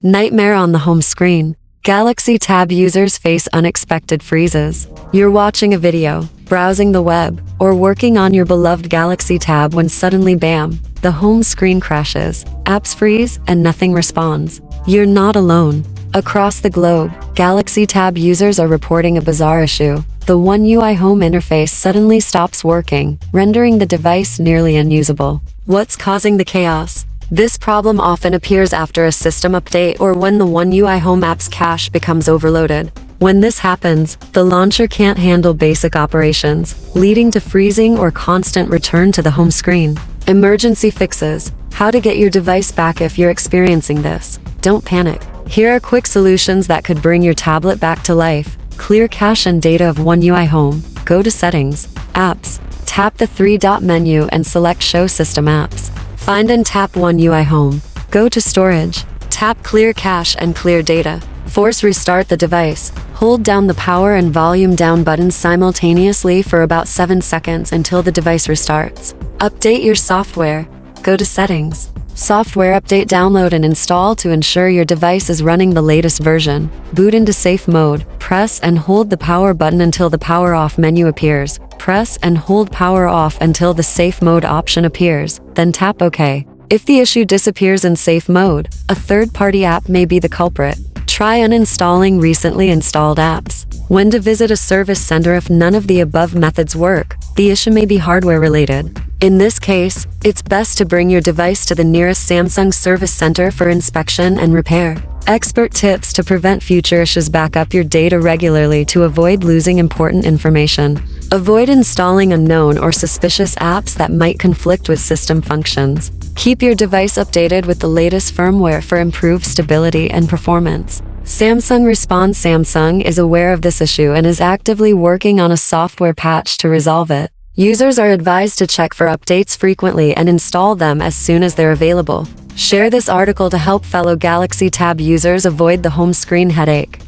Nightmare on the home screen. Galaxy Tab users face unexpected freezes. You're watching a video, browsing the web, or working on your beloved Galaxy Tab when suddenly bam, the home screen crashes, apps freeze, and nothing responds. You're not alone. Across the globe, Galaxy Tab users are reporting a bizarre issue. The One UI home interface suddenly stops working, rendering the device nearly unusable. What's causing the chaos? This problem often appears after a system update or when the One UI home app's cache becomes overloaded. When this happens, the launcher can't handle basic operations, leading to freezing or constant return to the home screen. Emergency fixes. How to get your device back if you're experiencing this. Don't panic. Here are quick solutions that could bring your tablet back to life. Clear cache and data of One UI home. Go to Settings, Apps. Tap the three-dot menu and select Show System Apps. Find and tap One UI home. Go to Storage. Tap Clear Cache and Clear Data. Force restart the device. Hold down the power and volume down buttons simultaneously for about 7 seconds until the device restarts. Update your software. Go to Settings. Software update, download and install to ensure your device is running the latest version. Boot into safe mode. Press and hold the power button until the power off menu appears. Press and hold power off until the safe mode option appears, then tap OK. If the issue disappears in safe mode, a third-party app may be the culprit. Try uninstalling recently installed apps. When to visit a service center if none of the above methods work, the issue may be hardware related. In this case, it's best to bring your device to the nearest Samsung service center for inspection and repair. Expert tips to prevent future issues: back up your data regularly to avoid losing important information. Avoid installing unknown or suspicious apps that might conflict with system functions. Keep your device updated with the latest firmware for improved stability and performance. Samsung responds. Samsung is aware of this issue and is actively working on a software patch to resolve it. Users are advised to check for updates frequently and install them as soon as they're available. Share this article to help fellow Galaxy Tab users avoid the home screen headache.